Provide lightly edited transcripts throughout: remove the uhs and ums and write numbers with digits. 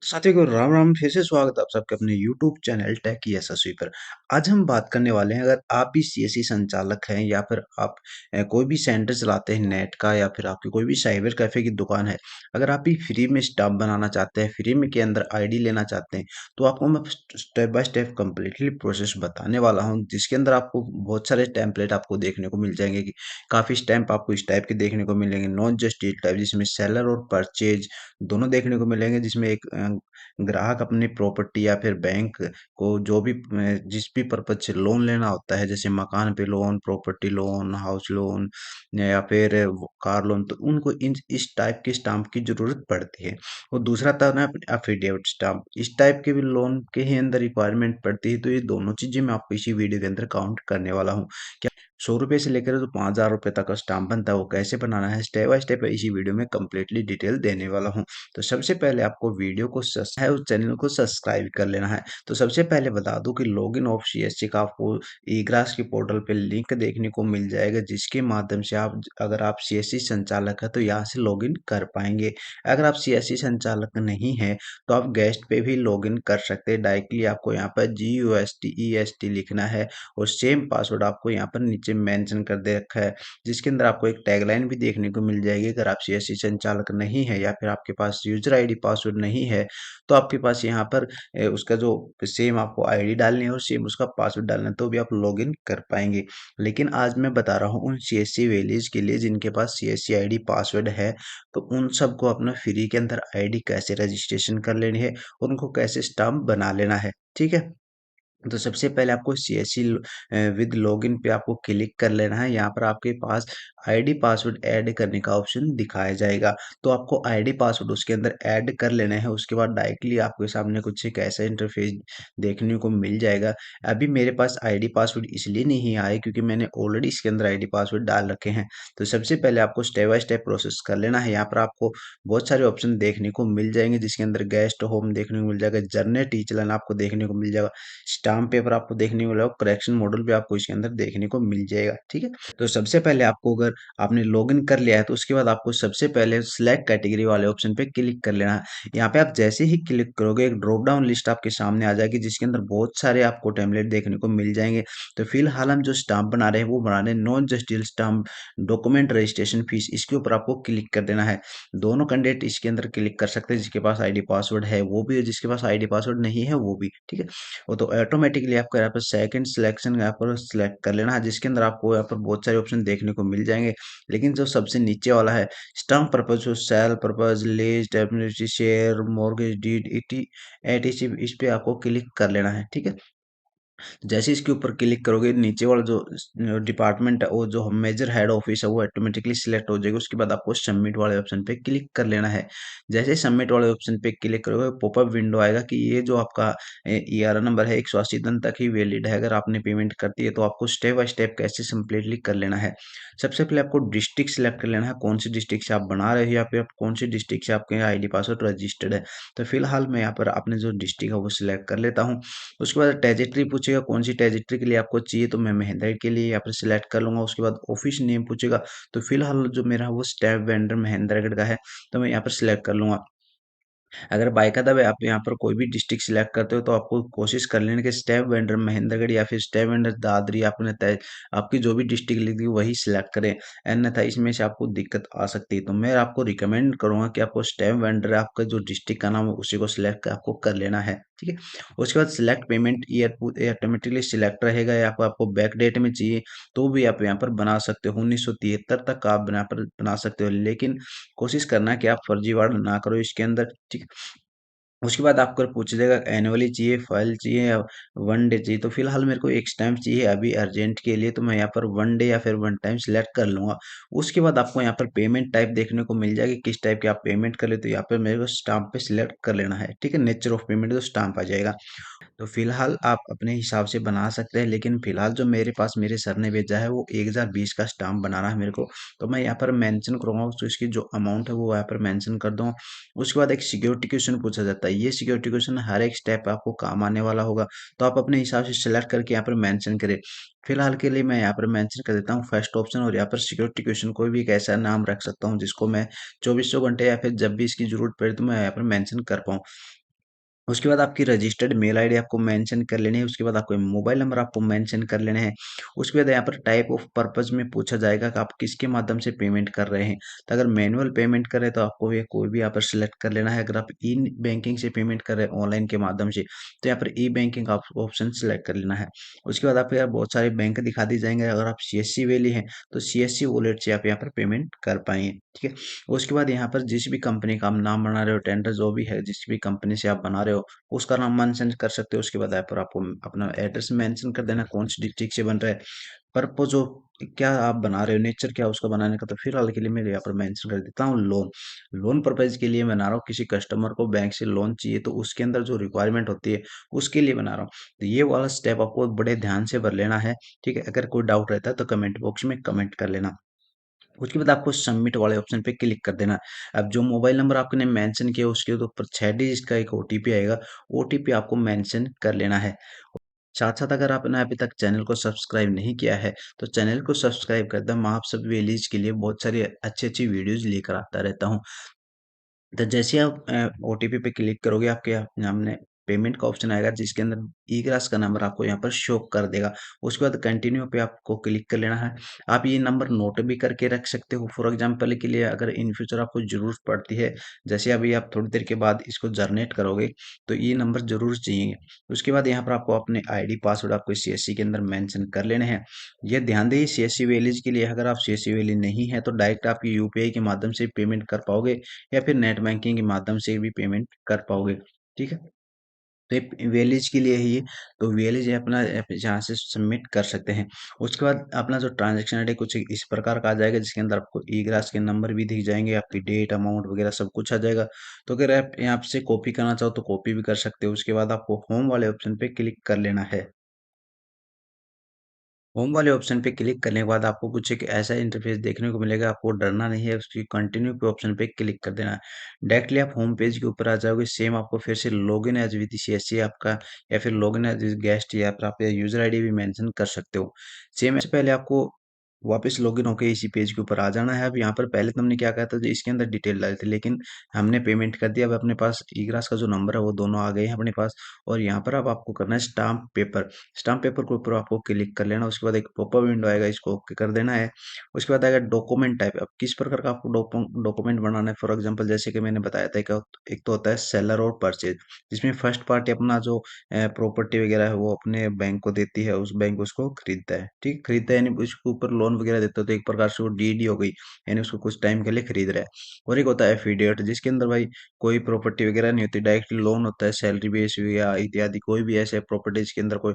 साथियों को राम राम, फिर से स्वागत है आप सबके अपने YouTube चैनल टेक यशस्वी पर। आज हम बात करने वाले हैं, अगर आप भी सीएससी संचालक हैं या फिर आप कोई भी सेंटर चलाते हैं नेट का, या फिर आपकी कोई भी साइबर कैफे की दुकान है। अगर आप भी फ्री में स्टाफ बनाना चाहते हैं, फ्री में के अंदर आईडी लेना चाहते हैं, तो आपको मैं step by step completely process बताने वाला हूँ, जिसके अंदर आपको बहुत सारे टेम्पलेट आपको देखने को मिल जाएंगे कि काफ़ी स्टैम्प आपको इस टाइप के देखने को मिलेंगे, नॉट जस्ट इस टाइप, जिसमें सेलर और परचेज दोनों देखने को मिलेंगे, जिसमें एक ग्राहक अपनी प्रॉपर्टी या फिर बैंक को जो भी जिस भी पर्पज से लोन लेना होता है, जैसे मकान पे loan, property loan, house loan या फिर कार लोन, तो उनको इन इस टाइप के स्टाम्प की जरूरत पड़ती है। और दूसरा था ना एफिडेविट स्टाम्प, इस टाइप के भी लोन के ही अंदर रिक्वायरमेंट पड़ती है। तो ये दोनों चीजें मैं आपको इसी वीडियो के अंदर काउंट करने वाला हूँ। 100 रुपये से लेकर तो 5,000 रुपये तक का स्टाम्प बनता है, वो कैसे बनाना है स्टेप बाय स्टेप इसी वीडियो में कंप्लीटली डिटेल देने वाला हूँ। तो सबसे पहले आपको वीडियो को है उस चैनल को सब्सक्राइब कर लेना है। तो सबसे पहले बता दूं कि लॉगिन ऑफ सीएससी का आपको ईग्रास के पोर्टल पे लिंक देखने को मिल जाएगा, जिसके माध्यम से आप, अगर आप सीएससी संचालक है तो यहाँ से लॉगिन कर पाएंगे। अगर आप सीएससी संचालक नहीं है तो आप गेस्ट पे भी लॉगिन कर सकते हैं। डायरेक्टली आपको यहाँ पर GUSTEST लिखना है और सेम पासवर्ड आपको यहाँ पर नीचे मेंशन कर दे रखा है, जिसके अंदर आपको एक टैगलाइन भी देखने को मिल जाएगी। अगर आप सीएससी संचालक नहीं है या फिर आपके पास यूजर आईडी पासवर्ड नहीं है, तो आपके पास यहाँ पर उसका जो सेम आपको आईडी डालनी है और सेम उसका पासवर्ड डालना है, तो भी आप लॉगिन कर पाएंगे। लेकिन आज मैं बता रहा हूँ उन सीएससी वैलीज के लिए जिनके पास सीएससी आईडी पासवर्ड है, तो उन सबको अपना फ्री के अंदर आईडी कैसे रजिस्ट्रेशन कर लेनी है, उनको कैसे स्टाम्प बना लेना है। ठीक है। तो सबसे पहले आपको सीएससी विद लॉगिन पे आपको क्लिक कर लेना है। यहाँ पर आपके पास आईडी पासवर्ड ऐड करने का ऑप्शन दिखाया जाएगा, तो आपको आईडी पासवर्ड उसके अंदर ऐड कर लेना है। उसके बाद डायरेक्टली आपके सामने कुछ एक ऐसा इंटरफेस देखने को मिल जाएगा। अभी मेरे पास आईडी पासवर्ड इसलिए नहीं आए क्योंकि मैंने ऑलरेडी इसके अंदर आईडी पासवर्ड डाल रखे हैं। तो सबसे पहले आपको स्टेप बाय स्टेप प्रोसेस कर लेना है। यहाँ पर आपको बहुत सारे ऑप्शन देखने को मिल जाएंगे, जिसके अंदर गेस्ट होम देखने को मिल जाएगा, जर्नल टीचर आपको देखने को मिल जाएगा, स्टाम्प पेपर आपको देखने को मिलेगा, करेक्शन मॉडल भी आपको इसके अंदर देखने को मिल जाएगा। ठीक है। तो सबसे पहले आपको, अगर आपने लॉगिन कर लिया है, तो उसके बाद आपको सबसे पहले सिलेक्ट कैटेगरी वाले ऑप्शन पे क्लिक कर लेना है। यहाँ पे आप जैसे ही क्लिक करोगे, एक ड्रॉप डाउन लिस्ट आपके सामने आ जाएगी, जिसके अंदर बहुत सारे आपको टेम्पलेट देखने को मिल जाएंगे। तो फिलहाल हम जो स्टाम्प बना रहे हैं वो बना रहे हैं non judicial stamp document registration fees, इसके ऊपर आपको क्लिक कर देना है। दोनों कैंडिडेट इसके अंदर क्लिक कर सकते हैं, जिसके पास आईडी पासवर्ड है वो भी, और जिसके पास आईडी पासवर्ड नहीं है वो भी। ठीक है। वो तो ऑटोमेटिकली आपको यहाँ पर सेकंड सिलेक्शन यहाँ पर सिलेक्ट कर लेना है, जिसके अंदर आपको यहाँ पर बहुत सारे ऑप्शन देखने को मिल जाएंगे। लेकिन जो सबसे नीचे वाला है, stamp purpose, sale purpose, lease, definitely share, mortgage deed, इटी एटीसी, इस पे आपको क्लिक कर लेना है। ठीक है। जैसे इसके ऊपर क्लिक करोगे, नीचे वाला जो डिपार्टमेंट है, वो जो मेजर हेड ऑफिस है, वो ऑटोमेटिकली सिलेक्ट हो जाएगा। उसके बाद आपको सबमिट वाले ऑप्शन पे क्लिक कर लेना है। जैसे सबमिट वाले ऑप्शन पे क्लिक करोगे, पॉपअप विंडो आएगा कि ये जो आपका ER नंबर है 180 दिन तक ही वैलिड है। अगर आपने पेमेंट करती है तो आपको स्टेप बाय स्टेप कैसे सिंपली कर लेना है। सबसे पहले आपको डिस्ट्रिक्ट सिलेक्ट कर लेना है, कौन सी डिस्ट्रिक्ट से आप बना रहे हो या फिर कौन सी डिस्ट्रिक्ट से आपके आईडी पासवर्ड रजिस्टर्ड है। तो फिलहाल मैं यहाँ पर अपने जो डिस्ट्रिक्ट है वो सिलेक्ट कर लेता हूँ। उसके बाद टेरिटरी पूछेगा, कौन सी टेरिटरी के लिए आपको चाहिए, तो मैं महेंद्र के लिए यहाँ पर सिलेक्ट कर लूंगा। उसके बाद ऑफिस नेम पूछेगा, तो फिलहाल जो मेरा वो स्टैप वेंडर महेंद्रगढ़ का है, तो मैं यहाँ पर सिलेक्ट कर लूंगा। अगर बाय आप यहाँ पर कोई भी डिस्ट्रिक्ट सिलेक्ट करते हो, तो आपको कोशिश कर लेना कि स्टैप वेंडर महेंद्रगढ़ या फिर स्टैप वेंडर दादरी आपने तय, आपकी जो भी डिस्ट्रिक्ट लिखी वही सिलेक्ट करें, अन्यथा इसमें से आपको दिक्कत आ सकती है। तो मैं आपको रिकमेंड करूंगा कि आपको स्टैप वेंडर आपका जो डिस्ट्रिक्ट का नाम है उसी को सिलेक्ट आपको कर लेना है। ठीक है। उसके बाद select payment year automatically select रहेगा, या आपको बैक डेट में चाहिए तो भी आप यहाँ पर बना सकते हो। 1973 तक आप यहाँ पर बना सकते हो, लेकिन कोशिश करना कि आप फर्जीवाड़ा ना करो इसके अंदर। ठीक है। उसके बाद आपको पूछ लेगा एनुअली चाहिए, फाइल चाहिए या वन डे चाहिए, तो फिलहाल मेरे को एक स्टैम्प चाहिए अभी अर्जेंट के लिए, तो मैं यहाँ पर वन डे या फिर वन टाइम सिलेक्ट कर लूंगा। उसके बाद आपको यहाँ पर पेमेंट टाइप देखने को मिल जाएगी, किस टाइप की आप पेमेंट कर ले, तो यहाँ पर मेरे को स्टाम्प पे सिलेक्ट कर लेना है। ठीक है। नेचर ऑफ पेमेंट तो स्टाम्प आ जाएगा। तो फिलहाल आप अपने हिसाब से बना सकते हैं, लेकिन फिलहाल जो मेरे पास मेरे सर ने भेजा है वो 1020 का स्टाम्प बनाना है मेरे को, तो मैं यहाँ पर मेंशन करूंगा, तो इसकी जो अमाउंट है वो यहाँ पर मेंशन कर दूंगा। उसके बाद एक सिक्योरिटी क्वेश्चन पूछा जाता है, ये सिक्योरिटी क्वेश्चन हर एक स्टेप आपको काम आने वाला होगा, तो आप अपने हिसाब से सिलेक्ट करके यहाँ पर मेंशन करें। फिलहाल के लिए मैं यहाँ पर मेंशन कर देता हूँ फर्स्ट ऑप्शन, और यहाँ पर सिक्योरिटी क्वेश्चन कोई भी एक ऐसा नाम रख सकता हूँ जिसको मैं 2400 घंटे या फिर जब भी इसकी जरूरत पड़े तो मैं यहाँ पर मेंशन कर पाऊँ। उसके बाद आपकी रजिस्टर्ड मेल आईडी आपको मेंशन कर लेनी है, उसके बाद आपको मोबाइल नंबर आपको मेंशन कर लेने हैं। उसके बाद यहाँ पर टाइप ऑफ पर्पस में पूछा जाएगा कि आप किसके माध्यम से पेमेंट कर रहे हैं। तो अगर मैनुअल पेमेंट कर रहे हैं तो आपको ये कोई भी यहाँ पर सिलेक्ट कर लेना है। अगर आप ई बैंकिंग से पेमेंट कर रहे हैं ऑनलाइन के माध्यम से, तो यहाँ पर ई बैंकिंग आप ऑप्शन सिलेक्ट कर लेना है। उसके बाद आपको यहाँ बहुत सारे बैंक दिखा दी जाएंगे। अगर आप सीएससी वैली हैं तो सीएससी वॉलेट से आप यहाँ पर पेमेंट कर पाएंगे। ठीक है। उसके बाद यहाँ पर जिस भी कंपनी का आप नाम बना रहे हो, टेंडर जो भी है, जिस भी कंपनी से आप बना रहे हो उसका नाम मेंशन कर सकते हो। उसके बाद यहाँ पर आपको अपना एड्रेस मेंशन कर देना, कौन सी डिस्ट्रिक्ट से बन रहा है, पर्पज जो क्या आप बना रहे हो, नेचर क्या है उसका बनाने का। तो फिलहाल के लिए मैं यहाँ पर मेंशन कर देता हूँ लोन। लोन पर्पज के लिए बना रहा हूँ, किसी कस्टमर को बैंक से लोन चाहिए तो उसके अंदर जो रिक्वायरमेंट होती है उसके लिए बना रहा हूँ। तो ये वाला स्टेप आपको बड़े ध्यान से भर लेना है। ठीक है। अगर कोई डाउट रहता है तो कमेंट बॉक्स में कमेंट कर लेना। उसके बाद आपको सबमिट वाले ऑप्शन पे क्लिक कर देना। अब जो मोबाइल नंबर आपने मेंशन किया उसके ऊपर 6 डिजिट का एक ओटीपी आएगा, ओटीपी आपको मेंशन कर लेना है। साथ साथ अगर आपने अभी तक चैनल को सब्सक्राइब नहीं किया है तो चैनल को सब्सक्राइब कर दें। मैं आप सब विलेज के लिए बहुत सारी अच्छी अच्छी वीडियोज लेकर आता रहता हूँ। तो जैसे आप ओटीपी पे क्लिक करोगे आपके सामने पेमेंट का ऑप्शन आएगा जिसके अंदर ई ग्रास का नंबर आपको यहाँ पर शो कर देगा। उसके बाद कंटिन्यू पे आपको क्लिक कर लेना है। आप ये नंबर नोट भी करके रख सकते हो फॉर एग्जांपल के लिए, अगर इन फ्यूचर आपको जरूरत पड़ती है। जैसे अभी आप थोड़ी देर के बाद इसको जनरेट करोगे तो ये नंबर जरूर चाहिए। उसके बाद यहाँ पर आपको अपने आईडी पासवर्ड आपको सीएससी के अंदर मेंशन कर लेने हैं। ये ध्यान दें सीएससी वैलीज के लिए, अगर आप सीएससी वैली नहीं है तो डायरेक्ट आपकी यूपीआई के माध्यम से पेमेंट कर पाओगे या फिर नेट बैंकिंग के माध्यम से भी पेमेंट कर पाओगे। ठीक है। तो ये वेलीज के लिए ही है। तो वेलीज अपना यहाँ से सबमिट कर सकते हैं। उसके बाद अपना जो ट्रांजेक्शन आईडी कुछ इस प्रकार का आ जाएगा जिसके अंदर आपको ई ग्रास के नंबर भी दिख जाएंगे, आपकी डेट अमाउंट वगैरह सब कुछ आ जाएगा। तो अगर आप यहाँ से कॉपी करना चाहो तो कॉपी भी कर सकते हो। उसके बाद आपको होम वाले ऑप्शन पे क्लिक कर लेना है। होम वाले ऑप्शन पे क्लिक करने के बाद आपको कुछ एक ऐसा इंटरफेस देखने को मिलेगा। आपको डरना नहीं है, उसकी कंटिन्यू पे ऑप्शन पे क्लिक कर देना है। डायरेक्टली आप होम पेज के ऊपर आ जाओगे। सेम आपको फिर से लॉगिन एज विद सीएससी आपका या फिर लॉगिन एज गेस्ट या फिर आप यूजर आईडी भी मेंशन कर सकते हो। सेम से पहले आपको वापस लॉगिन होकर इसी पेज के ऊपर आ जाना है। अब यहाँ पर पहले तो हमने क्या कहा था, जो इसके अंदर डिटेल डाली थी, लेकिन हमने पेमेंट कर दिया। अब अपने पास ईग्रास का जो नंबर है वो दोनों आ गए हैं अपने पास। और यहाँ पर अब आपको करना है स्टाम्प पेपर। स्टाम्प पेपर के ऊपर आपको क्लिक कर लेना। उसके बाद एक पॉपअप विंडो आएगा, इसको ओके कर देना है। उसके बाद आएगा डॉक्यूमेंट टाइप। अब किस प्रकार का आपको डॉक्यूमेंट बनाना है, फॉर एग्जाम्पल जैसे कि मैंने बताया था कि एक तो होता है सेलर और परचेज, जिसमें फर्स्ट पार्टी अपना जो प्रॉपर्टी वगैरह है वो अपने बैंक को देती है, उस बैंक उसको खरीदता है। ठीक, खरीदता है यानी उसके ऊपर लोन वगैरह देता है, तो एक प्रकार से वो डीडी हो गई, यानी उसको कुछ टाइम के लिए खरीद रहा है। और एक होता है एफिडेविट, जिसके अंदर भाई कोई प्रॉपर्टी वगैरह नहीं होती, डायरेक्ट लोन होता है, सैलरी बेस या इत्यादि कोई भी ऐसे प्रॉपर्टीज के अंदर कोई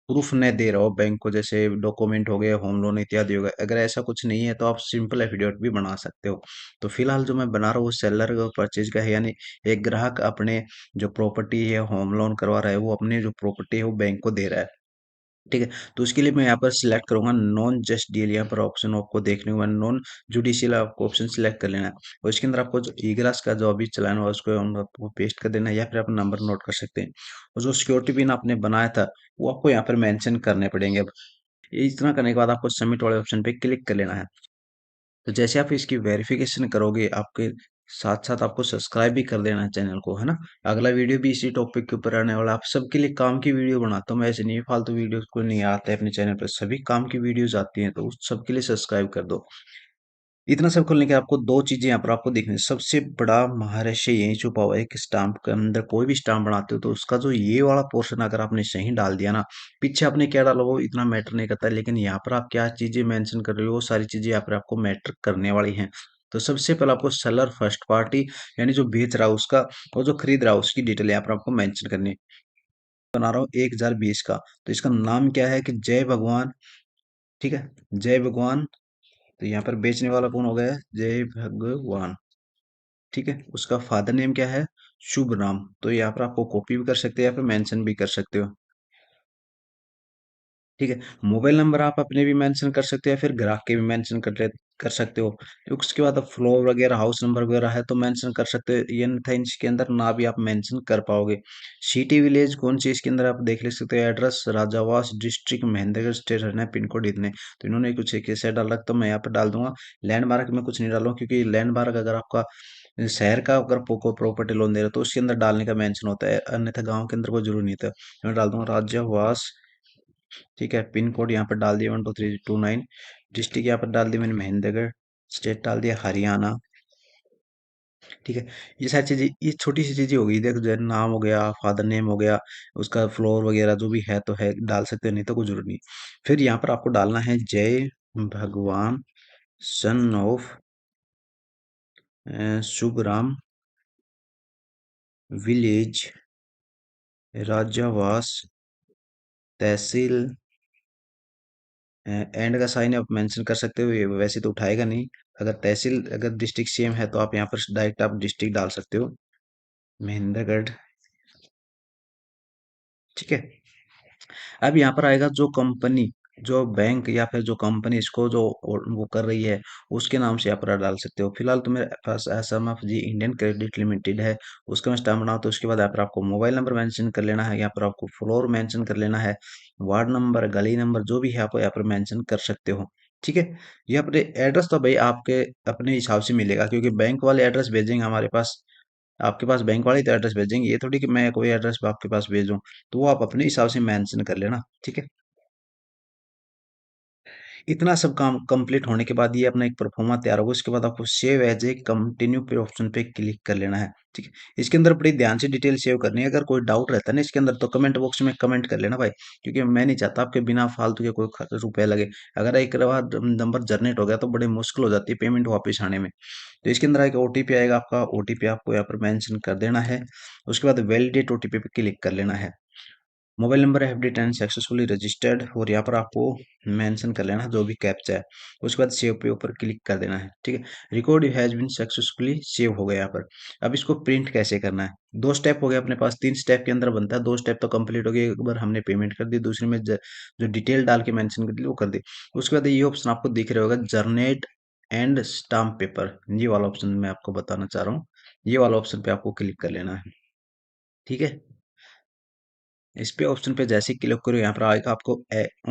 प्रूफ न दे रहा हो बैंक को, जैसे डॉक्यूमेंट हो गए, होम लोन इत्यादि हो गए। अगर ऐसा कुछ नहीं है तो आप सिंपल एफिडेविट भी बना सकते हो। तो फिलहाल जो मैं बना रहा हूँ वो सेलर का परचेज का है, यानी एक ग्राहक अपने जो प्रॉपर्टी है होम लोन करवा रहा है वो अपनी जो प्रॉपर्टी है वो बैंक को दे रहा है। ठीक है। तो उसके लिए मैं यहाँ पर सिलेक्ट करूंगा नॉन जस्ट डील। यहाँ पर ऑप्शन आपको देखने को नॉन जुडिशियल आपको ऑप्शन सिलेक्ट कर लेना है। और इसके अंदर आपको जो ईग्रास का जो अभी चलाना है उसको आपको पेस्ट कर देना है, या फिर आप नंबर नोट कर सकते हैं। और जो सिक्योरिटी पिन आपने बनाया था वो आपको यहाँ पर मेंशन करने पड़ेंगे। अब ये इतना करने के बाद आपको सबमिट वाले ऑप्शन पे क्लिक कर लेना है। तो जैसे आप इसकी वेरिफिकेशन करोगे आपके साथ साथ आपको सब्सक्राइब भी कर देना है चैनल को, है ना। अगला वीडियो भी इसी टॉपिक के ऊपर आने वाला। आप सबके लिए काम की वीडियो बनाता हूँ मैं, ऐसे नहीं फालतू वीडियो को नहीं आता है अपने चैनल पर, सभी काम की वीडियोज आती हैं, तो उस सबके लिए सब्सक्राइब कर दो। इतना सब खोलने के आपको दो चीजें यहाँ पर आपको देखनी है। सबसे बड़ा महारहस्य यही छुपा हुआ है कि स्टाम्प के अंदर कोई भी स्टाम्प बनाते हो तो उसका जो ये वाला पोर्शन अगर आपने सही डाल दिया ना, पीछे आपने क्या डाला वो इतना मैटर नहीं करता, लेकिन यहाँ पर आप क्या चीजें मेंशन कर रहे हो वो सारी चीजें यहाँ पर आपको मैटर करने वाली हैं। तो सबसे पहले आपको सेलर फर्स्ट पार्टी, यानी जो बेच रहा है उसका, और जो खरीद रहा है उसकी डिटेल यहाँ पर आपको मेंशन करनी है। बना रहा हूँ 1020 का, तो इसका नाम क्या है कि जय भगवान। ठीक है, जय भगवान। तो यहाँ पर बेचने वाला कौन हो गया है, जय भगवान। ठीक है। उसका फादर नेम क्या है, शुभ नाम। तो यहाँ पर आपको कॉपी भी कर सकते हैं या फिर मेंशन भी कर सकते हो। ठीक है। मोबाइल नंबर आप अपने भी मेंशन कर सकते हो या फिर ग्राहक के भी मेंशन कर सकते हो। उसके बाद अब फ्लोर वगैरह हाउस नंबर वगैरह है तो मेंशन कर सकते हो। ये नहीं था इसके अंदर ना भी आप मेंशन कर पाओगे। सिटी विलेज कौन सी इसके अंदर आप देख ले सकते हो। Address Rajawas district Mahendragarh state है ना, पिन कोड इतने। तो इन्होंने कुछ एक ऐसा डाल रखा, तो मैं यहाँ पर डाल दूंगा। लैंडमार्क में कुछ नहीं डालूंगा क्योंकि लैंडमार्क अगर आपका शहर का अगर कोई प्रॉपर्टी लोन दे रहे हो तो उसके अंदर डालने का मेंशन होता है, अन्यथा गांव के अंदर कोई जरूरी नहीं था। मैं डाल दूंगा राज्यवास। ठीक है, पिन कोड यहाँ पर डाल दिया 12329। डिस्ट्रिक्ट यहाँ पर डाल दी मैंने महेंद्रगढ़। स्टेट डाल दिया हरियाणा। ठीक है, ये सारी चीजें, ये छोटी सी चीजें होगी, देखो जैसे नाम हो गया, फादर नेम हो गया, उसका फ्लोर वगैरह जो भी है तो है, डाल सकते हो, नहीं तो कोई जरूरत नहीं। फिर यहाँ पर आपको डालना है Jai Bhagwan son of Shubhram village Rajawas तहसील। एंड का साइन आप मेंशन कर सकते हो, ये वैसे तो उठाएगा नहीं। अगर तहसील, अगर डिस्ट्रिक्ट सेम है तो आप यहाँ पर डायरेक्ट आप डिस्ट्रिक्ट डाल सकते हो, महेंद्रगढ़। ठीक है, अब यहाँ पर आएगा जो कंपनी, जो बैंक या फिर जो कंपनी इसको जो वो कर रही है, उसके नाम से यहाँ पर डाल सकते हो। फिलहाल तो मेरे पास एसएमएफ जी इंडियन क्रेडिट लिमिटेड है, उसका मैं स्टाम्प बनाऊँ तो उसके बाद यहाँ पर आपको मोबाइल नंबर मेंशन कर लेना है, यहाँ पर आपको फ्लोर मेंशन कर लेना है, वार्ड नंबर, गली नंबर, जो भी है आप यहाँ पर मेंशन कर सकते हो। ठीक है, यहाँ पर एड्रेस तो भाई आपके अपने हिसाब से मिलेगा, क्योंकि बैंक वाले एड्रेस भेजेंगे हमारे पास, आपके पास बैंक वाले तो एड्रेस भेजेंगे, ये थोड़ी कि मैं कोई एड्रेस आपके पास भेजूं। तो वो आप अपने हिसाब से मेंशन कर लेना। ठीक है, इतना सब काम कंप्लीट होने के बाद ये अपना एक परफॉर्मा तैयार होगा, उसके बाद आपको सेव एज ए कंटिन्यू पे ऑप्शन पे क्लिक कर लेना है। ठीक है, इसके अंदर बड़ी ध्यान से डिटेल सेव करनी है, अगर कोई डाउट रहता है ना इसके अंदर तो कमेंट बॉक्स में कमेंट कर लेना भाई, क्योंकि मैं नहीं चाहता आपके बिना फालतू के कोई रुपए लगे। अगर एक बार नंबर जनरेट हो गया तो बड़ी मुश्किल हो जाती है पेमेंट वापस आने में। तो इसके अंदर एक ओटीपी आएगा, आपका ओटीपी आपको यहाँ पर मेंशन कर देना है, उसके बाद वैलिडेट ओटीपी पे क्लिक कर लेना है। Mobile number FD10 successfully registered, और यहाँ पर आपको मेंशन कर लेना जो भी कैप्चा है, उसके बाद सेव पे ऊपर क्लिक कर देना है। ठीक है, record has been successfully save हो गया यहाँ पर। अब इसको प्रिंट कैसे करना है, दो स्टेप हो गए अपने पास, तीन स्टेप के अंदर बनता है, दो स्टेप तो कंप्लीट हो गए, एक बार हमने पेमेंट कर दी, दूसरे में जो डिटेल डाल के मेंशन कर दी वो कर दी। उसके बाद ये ऑप्शन आपको दिख रहा होगा, जर्नेट एंड स्टाम्प पेपर, ये वाला ऑप्शन मैं आपको बताना चाह रहा हूँ, ये वाला ऑप्शन पे आपको क्लिक कर लेना है। ठीक है, इस पे ऑप्शन पे जैसे ही क्लिक करो यहाँ पर आएगा आपको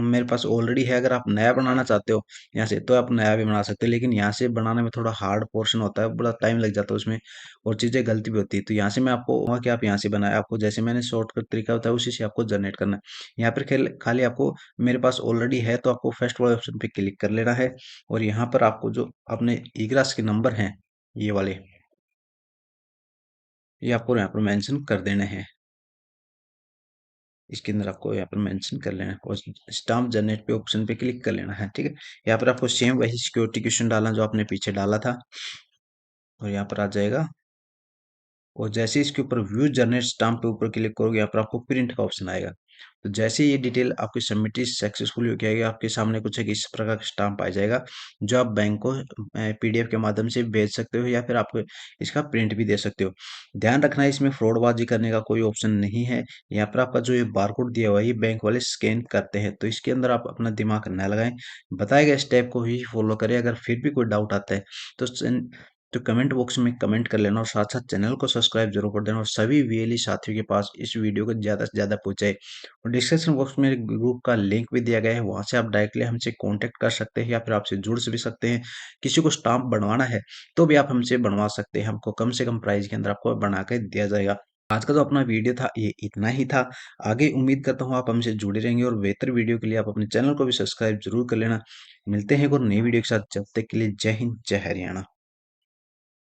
मेरे पास ऑलरेडी है, अगर आप नया बनाना चाहते हो यहाँ से तो आप नया भी बना सकते हो, लेकिन यहाँ से बनाने में थोड़ा हार्ड पोर्शन होता है, बड़ा टाइम लग जाता है उसमें, और चीज़ें गलती भी होती है। तो यहाँ से मैं आपको वहाँ कि आप यहाँ से बनाए, आपको जैसे मैंने शॉर्टकट तरीका होता है उसी से आपको जनरेट करना है। यहाँ पर खाली आपको, मेरे पास ऑलरेडी है तो आपको फर्स्ट वाले ऑप्शन पे क्लिक कर लेना है, और यहाँ पर आपको जो अपने ईग्रास के नंबर हैं ये वाले, ये आपको यहाँ पर मेंशन कर देने हैं। इसके अंदर आपको यहाँ पर मेंशन कर लेना है, और स्टाम्प जनरेट पे ऑप्शन पे क्लिक कर लेना है। ठीक है, यहाँ पर आपको सेम वही सिक्योरिटी क्वेश्चन डालना जो आपने पीछे डाला था, और यहाँ पर आ जाएगा। और जैसे ही इसके ऊपर व्यू जनरेट स्टाम्प पे ऊपर क्लिक करोगे, यहाँ पर आपको प्रिंट का ऑप्शन आएगा। तो जैसे ही ये डिटेल आपकी सबमिट सक्सेसफुली होके आएगी, आपके सामने कुछ एक इस प्रकार का स्टाम्प आ जाएगा, जो आप बैंक को PDF के माध्यम से भेज सकते हो, या फिर आप इसका प्रिंट भी दे सकते हो। ध्यान रखना है, इसमें फ्रॉडबाजी करने का कोई ऑप्शन नहीं है। यहाँ पर आपका जो ये बारकोड दिया हुआ है ये बैंक वाले स्कैन करते हैं, तो इसके अंदर आप अपना दिमाग न लगाएं, बताए गए स्टेप को ही फॉलो करें। अगर फिर भी कोई डाउट आता है तो कमेंट बॉक्स में कमेंट कर लेना, और साथ साथ चैनल को सब्सक्राइब जरूर कर देना, और सभी VLE साथियों के पास इस वीडियो को ज़्यादा से ज़्यादा पहुंचाए। और डिस्क्रिप्शन बॉक्स में ग्रुप का लिंक भी दिया गया है, वहां से आप डायरेक्टली हमसे कांटेक्ट कर सकते हैं, या फिर आपसे जुड़ भी सकते हैं। किसी को स्टाम्प बनवाना है तो भी आप हमसे बनवा सकते हैं, हमको कम से कम प्राइस के अंदर आपको बना के दिया जाएगा। आज का जो अपना वीडियो था ये इतना ही था। आगे उम्मीद करता हूँ आप हमसे जुड़े रहेंगे, और बेहतर वीडियो के लिए आप अपने चैनल को भी सब्सक्राइब जरूर कर लेना। मिलते हैं एक और नई वीडियो के साथ, जब तक के लिए जय हिंद, जय हरियाणा।